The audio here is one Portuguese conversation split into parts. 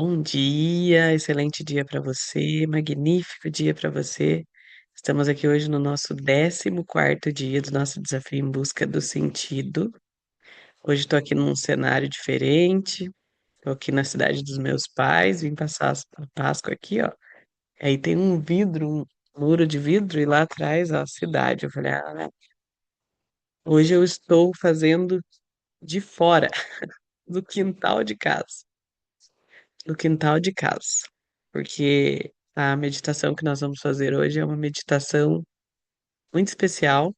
Bom dia, excelente dia para você, magnífico dia para você. Estamos aqui hoje no nosso 14º dia do nosso desafio em busca do sentido. Hoje estou aqui num cenário diferente, estou aqui na cidade dos meus pais, vim passar a Páscoa aqui, ó. Aí tem um vidro, um muro de vidro, e lá atrás, ó, a cidade. Eu falei, hoje eu estou fazendo de fora, do quintal de casa. No quintal de casa, porque a meditação que nós vamos fazer hoje é uma meditação muito especial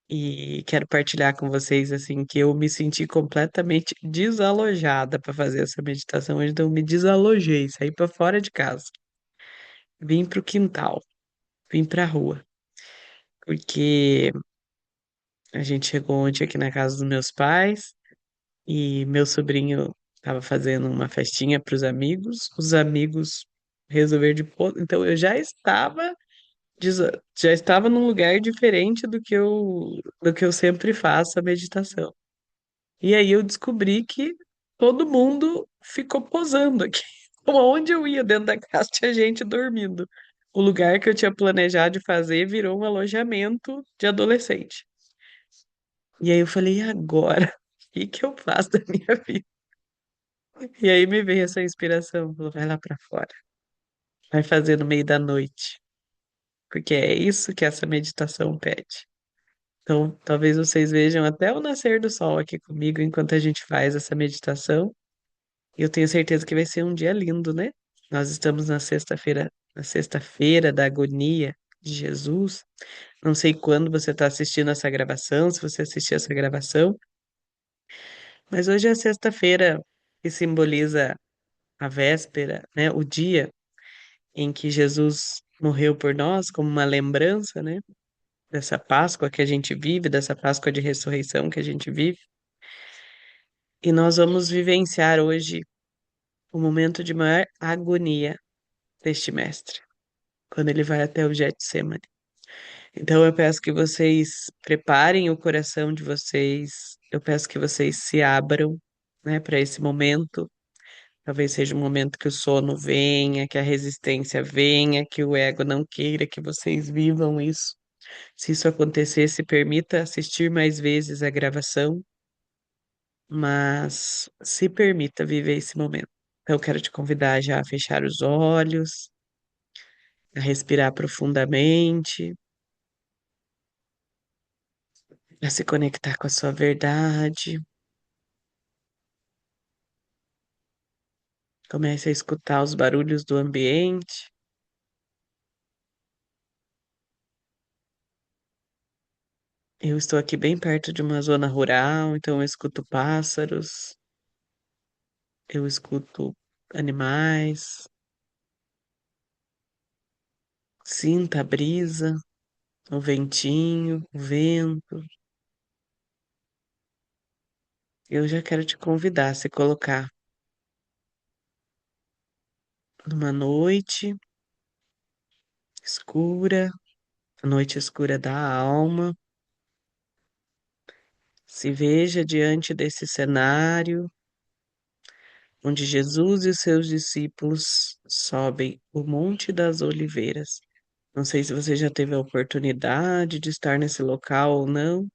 e quero partilhar com vocês assim que eu me senti completamente desalojada para fazer essa meditação hoje, então eu me desalojei, saí para fora de casa, vim para o quintal, vim para a rua, porque a gente chegou ontem aqui na casa dos meus pais e meu sobrinho estava fazendo uma festinha para os amigos resolveram então eu já estava num lugar diferente do que eu sempre faço a meditação. E aí eu descobri que todo mundo ficou posando aqui. Então, aonde eu ia dentro da casa tinha gente dormindo. O lugar que eu tinha planejado de fazer virou um alojamento de adolescente. E aí eu falei, e agora? O que que eu faço da minha vida? E aí me veio essa inspiração, falou, vai lá pra fora, vai fazer no meio da noite, porque é isso que essa meditação pede. Então, talvez vocês vejam até o nascer do sol aqui comigo enquanto a gente faz essa meditação. E eu tenho certeza que vai ser um dia lindo, né? Nós estamos na sexta-feira da agonia de Jesus. Não sei quando você está assistindo essa gravação, se você assistiu essa gravação, mas hoje é a sexta-feira que simboliza a véspera, né? O dia em que Jesus morreu por nós, como uma lembrança, né? Dessa Páscoa que a gente vive, dessa Páscoa de ressurreição que a gente vive. E nós vamos vivenciar hoje o momento de maior agonia deste mestre, quando ele vai até o Getsemane. Então eu peço que vocês preparem o coração de vocês, eu peço que vocês se abram, né, para esse momento. Talvez seja um momento que o sono venha, que a resistência venha, que o ego não queira que vocês vivam isso. Se isso acontecer, se permita assistir mais vezes a gravação, mas se permita viver esse momento. Então, eu quero te convidar já a fechar os olhos, a respirar profundamente, a se conectar com a sua verdade. Comece a escutar os barulhos do ambiente. Eu estou aqui bem perto de uma zona rural, então eu escuto pássaros, eu escuto animais, sinta a brisa, o ventinho, o vento. Eu já quero te convidar a se colocar numa noite escura, a noite escura da alma. Se veja diante desse cenário onde Jesus e seus discípulos sobem o Monte das Oliveiras. Não sei se você já teve a oportunidade de estar nesse local ou não,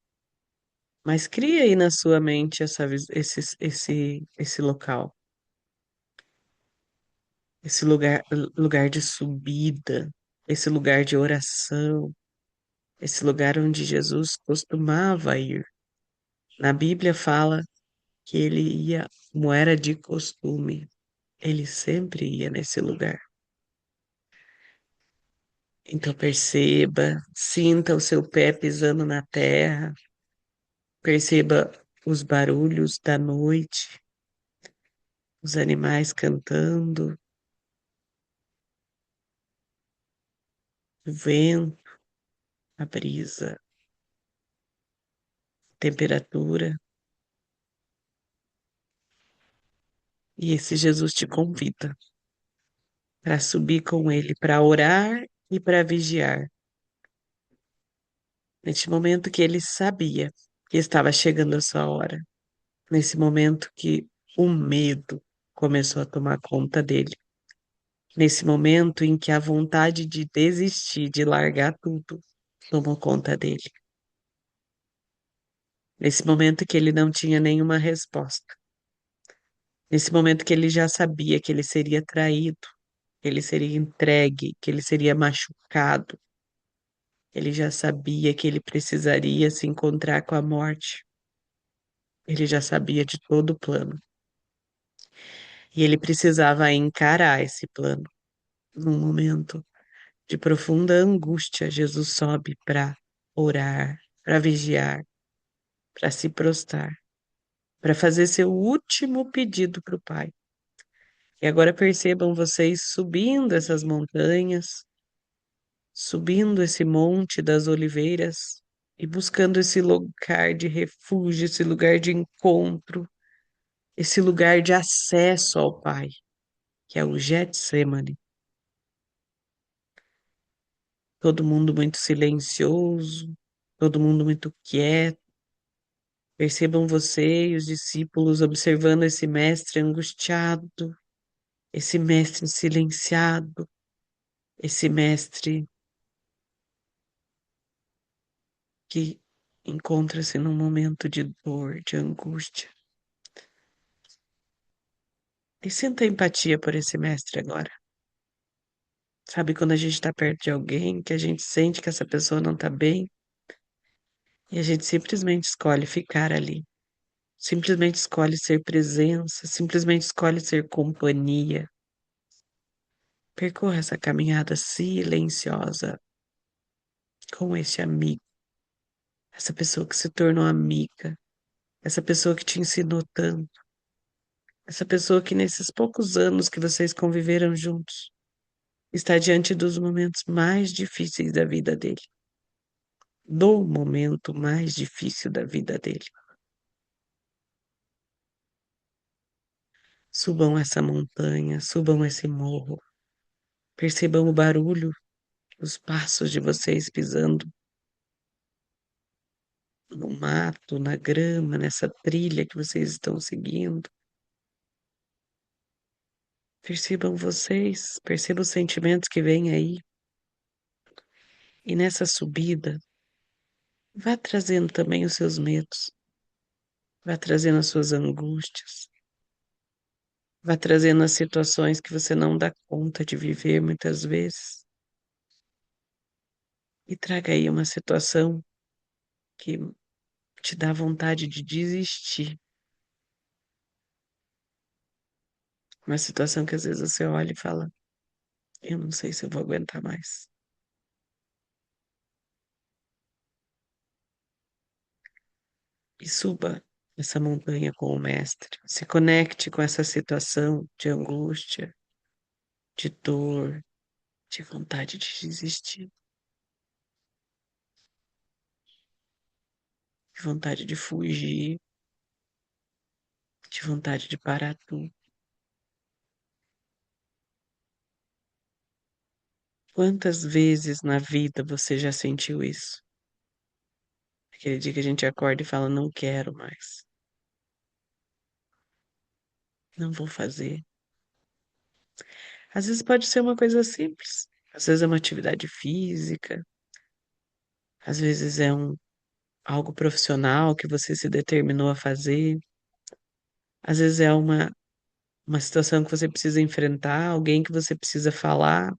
mas cria aí na sua mente esse local, esse lugar de subida, esse lugar de oração, esse lugar onde Jesus costumava ir. Na Bíblia fala que ele ia, como era de costume, ele sempre ia nesse lugar. Então perceba, sinta o seu pé pisando na terra, perceba os barulhos da noite, os animais cantando, o vento, a brisa, temperatura. E esse Jesus te convida para subir com ele, para orar e para vigiar. Neste momento que ele sabia que estava chegando a sua hora, nesse momento que o medo começou a tomar conta dele. Nesse momento em que a vontade de desistir, de largar tudo, tomou conta dele. Nesse momento que ele não tinha nenhuma resposta. Nesse momento que ele já sabia que ele seria traído, que ele seria entregue, que ele seria machucado. Ele já sabia que ele precisaria se encontrar com a morte. Ele já sabia de todo o plano. E ele precisava encarar esse plano. Num momento de profunda angústia, Jesus sobe para orar, para vigiar, para se prostrar, para fazer seu último pedido para o Pai. E agora percebam vocês subindo essas montanhas, subindo esse monte das oliveiras e buscando esse lugar de refúgio, esse lugar de encontro, esse lugar de acesso ao Pai, que é o Getsemane. Todo mundo muito silencioso, todo mundo muito quieto. Percebam você e os discípulos observando esse mestre angustiado, esse mestre silenciado, esse mestre que encontra-se num momento de dor, de angústia. E sinta empatia por esse mestre agora. Sabe quando a gente está perto de alguém que a gente sente que essa pessoa não está bem e a gente simplesmente escolhe ficar ali, simplesmente escolhe ser presença, simplesmente escolhe ser companhia. Percorra essa caminhada silenciosa com esse amigo, essa pessoa que se tornou amiga, essa pessoa que te ensinou tanto, essa pessoa que nesses poucos anos que vocês conviveram juntos está diante dos momentos mais difíceis da vida dele, do momento mais difícil da vida dele. Subam essa montanha, subam esse morro, percebam o barulho, os passos de vocês pisando no mato, na grama, nessa trilha que vocês estão seguindo. Percebam vocês, percebam os sentimentos que vêm aí. E nessa subida, vá trazendo também os seus medos, vá trazendo as suas angústias, vá trazendo as situações que você não dá conta de viver muitas vezes. E traga aí uma situação que te dá vontade de desistir. Uma situação que às vezes você olha e fala: eu não sei se eu vou aguentar mais. E suba essa montanha com o mestre. Se conecte com essa situação de angústia, de dor, de vontade de desistir, de vontade de fugir, de vontade de parar tudo. Quantas vezes na vida você já sentiu isso? Aquele dia que a gente acorda e fala: não quero mais, não vou fazer. Às vezes pode ser uma coisa simples, às vezes é uma atividade física, às vezes é algo profissional que você se determinou a fazer, às vezes é uma situação que você precisa enfrentar, alguém que você precisa falar.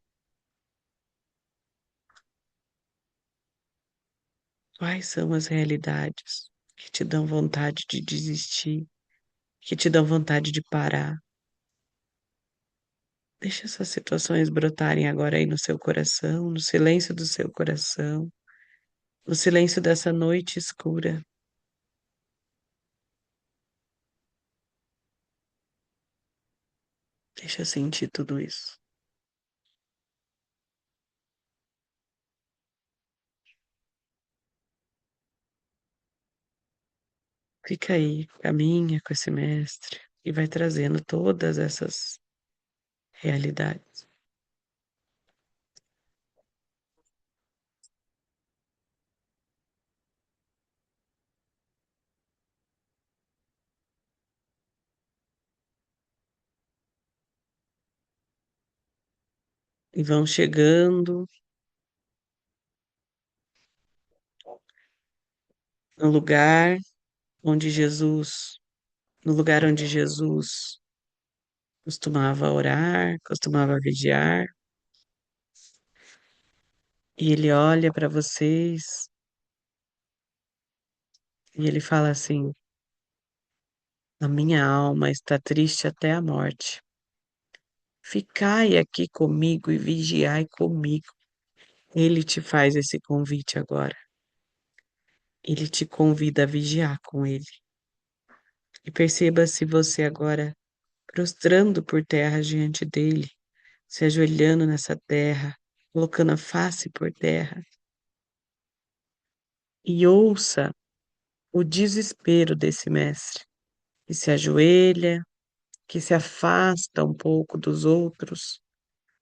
Quais são as realidades que te dão vontade de desistir, que te dão vontade de parar? Deixa essas situações brotarem agora aí no seu coração, no silêncio do seu coração, no silêncio dessa noite escura. Deixa eu sentir tudo isso. Fica aí, caminha com esse mestre e vai trazendo todas essas realidades. e vão chegando no lugar onde Jesus, no lugar onde Jesus costumava orar, costumava vigiar, e ele olha para vocês e ele fala assim: a minha alma está triste até a morte. Ficai aqui comigo e vigiai comigo. Ele te faz esse convite agora. Ele te convida a vigiar com ele. E perceba se você agora, prostrando por terra diante dele, se ajoelhando nessa terra, colocando a face por terra, e ouça o desespero desse mestre, que se ajoelha, que se afasta um pouco dos outros,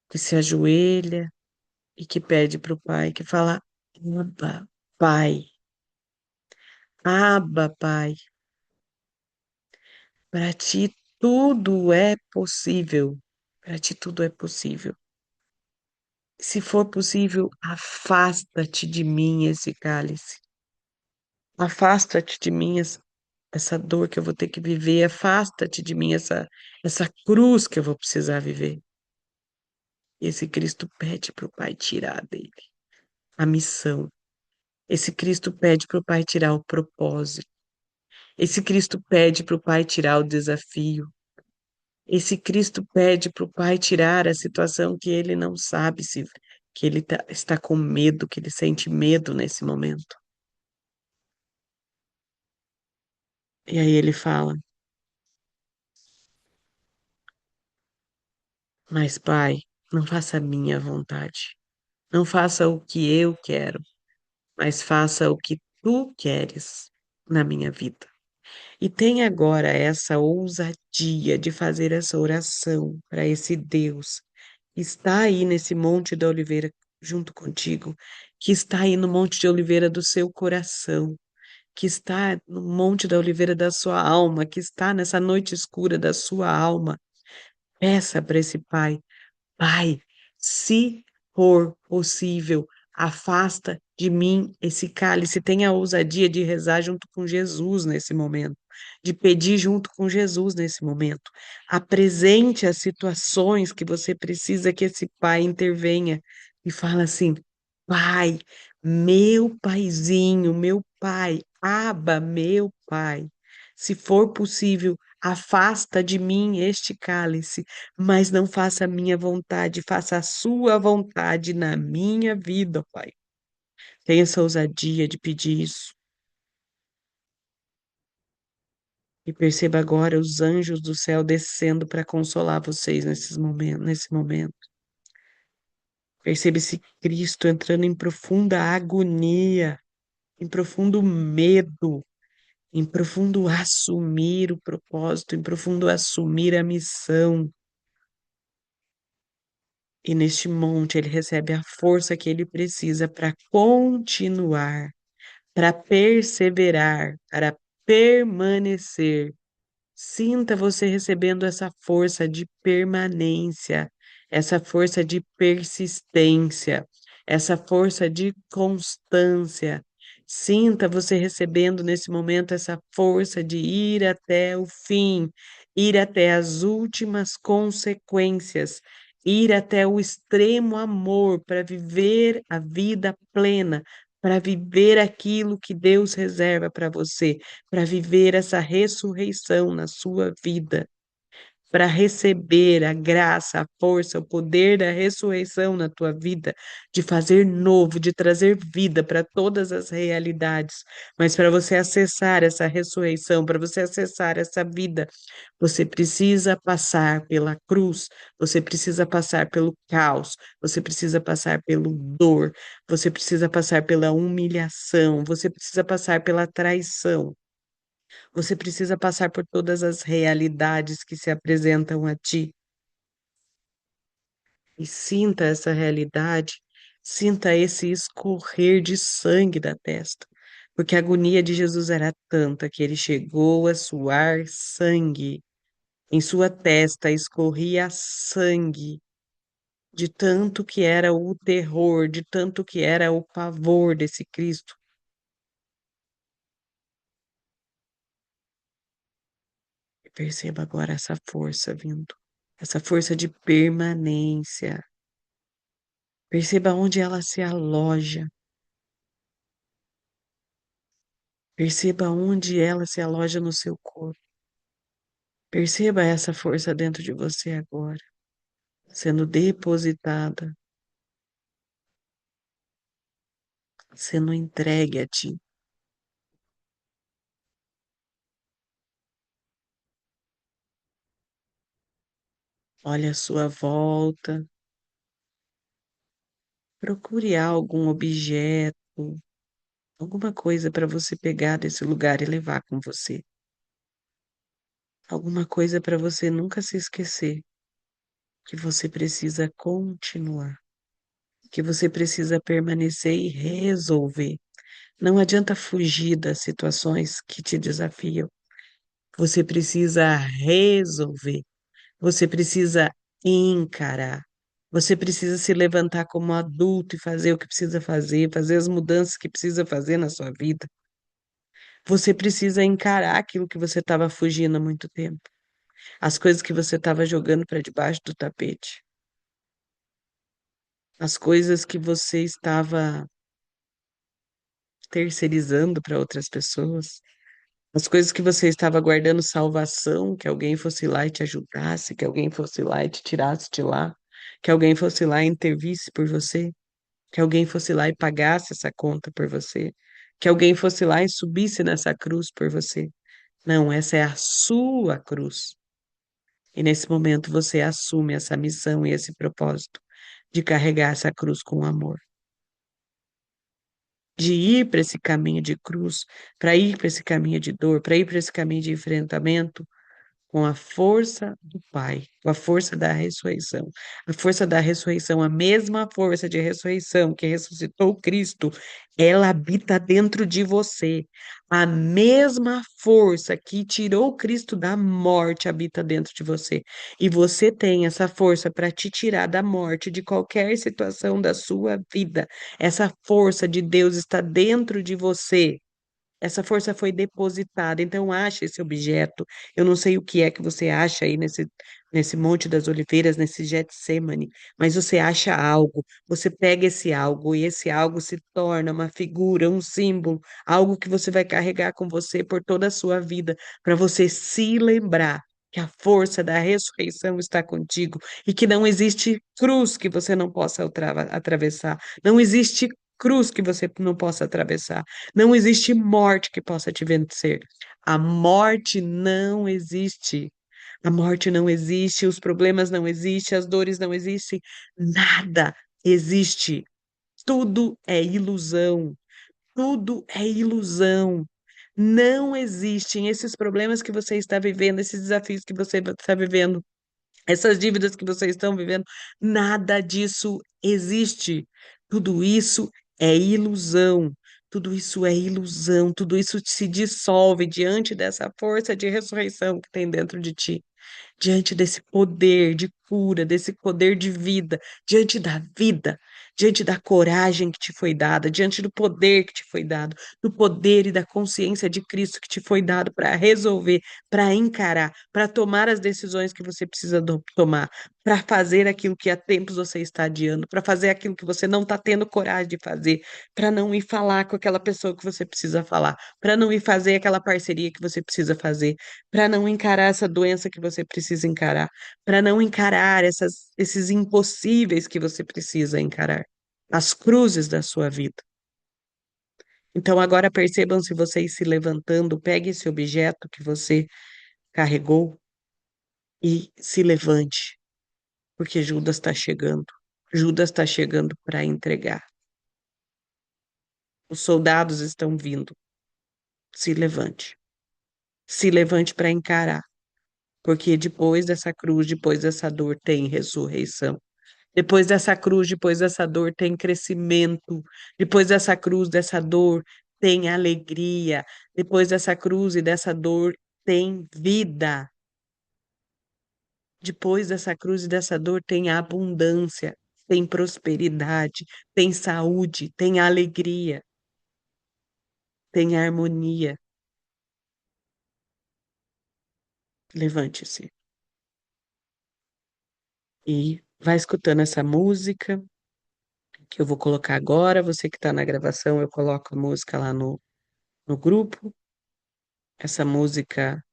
que se ajoelha e que pede para o pai, que fala: Abba, pai, Abba, pai, para ti tudo é possível, para ti tudo é possível. Se for possível, afasta-te de mim esse cálice. Afasta-te de mim essa dor que eu vou ter que viver. Afasta-te de mim essa cruz que eu vou precisar viver. Esse Cristo pede para o Pai tirar dele a missão. Esse Cristo pede para o Pai tirar o propósito. Esse Cristo pede para o Pai tirar o desafio. Esse Cristo pede para o Pai tirar a situação que ele não sabe se que ele está com medo, que ele sente medo nesse momento. E aí ele fala: Mas, Pai, não faça a minha vontade. Não faça o que eu quero, mas faça o que tu queres na minha vida. E tenha agora essa ousadia de fazer essa oração para esse Deus que está aí nesse Monte da Oliveira junto contigo, que está aí no Monte de Oliveira do seu coração, que está no Monte da Oliveira da sua alma, que está nessa noite escura da sua alma. Peça para esse Pai: Pai, se for possível, afasta de mim esse cálice. Tenha a ousadia de rezar junto com Jesus nesse momento, de pedir junto com Jesus nesse momento. Apresente as situações que você precisa que esse Pai intervenha e fala assim: Pai, meu paizinho, meu pai, Aba, meu pai, se for possível, afasta de mim este cálice, mas não faça a minha vontade, faça a sua vontade na minha vida, ó Pai. Tenha essa ousadia de pedir isso. E perceba agora os anjos do céu descendo para consolar vocês nesse momento. Perceba esse Cristo entrando em profunda agonia, em profundo medo, em profundo assumir o propósito, em profundo assumir a missão. E neste monte ele recebe a força que ele precisa para continuar, para perseverar, para permanecer. Sinta você recebendo essa força de permanência, essa força de persistência, essa força de constância. Sinta você recebendo nesse momento essa força de ir até o fim, ir até as últimas consequências, ir até o extremo amor para viver a vida plena, para viver aquilo que Deus reserva para você, para viver essa ressurreição na sua vida, para receber a graça, a força, o poder da ressurreição na tua vida, de fazer novo, de trazer vida para todas as realidades. Mas para você acessar essa ressurreição, para você acessar essa vida, você precisa passar pela cruz, você precisa passar pelo caos, você precisa passar pelo dor, você precisa passar pela humilhação, você precisa passar pela traição. Você precisa passar por todas as realidades que se apresentam a ti e sinta essa realidade, sinta esse escorrer de sangue da testa, porque a agonia de Jesus era tanta que ele chegou a suar sangue. Em sua testa escorria sangue de tanto que era o terror, de tanto que era o pavor desse Cristo. E perceba agora essa força vindo, essa força de permanência. Perceba onde ela se aloja, perceba onde ela se aloja no seu corpo. Perceba essa força dentro de você agora, sendo depositada, sendo entregue a ti. Olhe à sua volta, procure algum objeto, alguma coisa para você pegar desse lugar e levar com você. Alguma coisa para você nunca se esquecer que você precisa continuar, que você precisa permanecer e resolver. Não adianta fugir das situações que te desafiam. Você precisa resolver. Você precisa encarar. Você precisa se levantar como adulto e fazer o que precisa fazer, fazer as mudanças que precisa fazer na sua vida. Você precisa encarar aquilo que você estava fugindo há muito tempo, as coisas que você estava jogando para debaixo do tapete, as coisas que você estava terceirizando para outras pessoas, as coisas que você estava guardando salvação, que alguém fosse lá e te ajudasse, que alguém fosse lá e te tirasse de lá, que alguém fosse lá e intervisse por você, que alguém fosse lá e pagasse essa conta por você, que alguém fosse lá e subisse nessa cruz por você. Não, essa é a sua cruz. E nesse momento você assume essa missão e esse propósito de carregar essa cruz com amor, de ir para esse caminho de cruz, para ir para esse caminho de dor, para ir para esse caminho de enfrentamento com a força do Pai, com a força da ressurreição. A força da ressurreição, a mesma força de ressurreição que ressuscitou Cristo, ela habita dentro de você. A mesma força que tirou Cristo da morte habita dentro de você. E você tem essa força para te tirar da morte de qualquer situação da sua vida. Essa força de Deus está dentro de você. Essa força foi depositada. Então, acha esse objeto. Eu não sei o que é que você acha aí nesse Monte das Oliveiras, nesse Getsemane, mas você acha algo. Você pega esse algo e esse algo se torna uma figura, um símbolo, algo que você vai carregar com você por toda a sua vida, para você se lembrar que a força da ressurreição está contigo e que não existe cruz que você não possa atravessar. Não existe cruz que você não possa atravessar. Não existe morte que possa te vencer. A morte não existe. A morte não existe, os problemas não existem, as dores não existem, nada existe. Tudo é ilusão. Tudo é ilusão. Não existem esses problemas que você está vivendo, esses desafios que você está vivendo, essas dívidas que vocês estão vivendo, nada disso existe. Tudo isso é ilusão. Tudo isso é ilusão. Tudo isso se dissolve diante dessa força de ressurreição que tem dentro de ti, diante desse poder de cura, desse poder de vida, diante da coragem que te foi dada, diante do poder que te foi dado, do poder e da consciência de Cristo que te foi dado para resolver, para encarar, para tomar as decisões que você precisa tomar, para fazer aquilo que há tempos você está adiando, para fazer aquilo que você não está tendo coragem de fazer, para não ir falar com aquela pessoa que você precisa falar, para não ir fazer aquela parceria que você precisa fazer, para não encarar essa doença que você precisa encarar, para não encarar esses impossíveis que você precisa encarar, as cruzes da sua vida. Então, agora percebam-se vocês se levantando, pegue esse objeto que você carregou e se levante, porque Judas está chegando. Judas está chegando para entregar. Os soldados estão vindo. Se levante. Se levante para encarar, porque depois dessa cruz, depois dessa dor, tem ressurreição. Depois dessa cruz, depois dessa dor, tem crescimento. Depois dessa cruz, dessa dor, tem alegria. Depois dessa cruz e dessa dor, tem vida. Depois dessa cruz e dessa dor, tem abundância. tem prosperidade, tem saúde, tem alegria, tem harmonia. Levante-se e vai escutando essa música que eu vou colocar agora. Você que está na gravação, eu coloco a música lá no grupo. Essa música,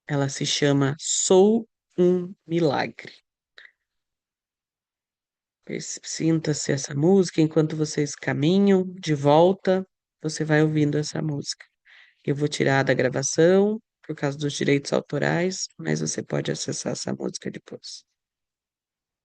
ela se chama Sou um Milagre. Sinta-se essa música enquanto vocês caminham de volta, você vai ouvindo essa música. Eu vou tirar da gravação por causa dos direitos autorais, mas você pode acessar essa música depois.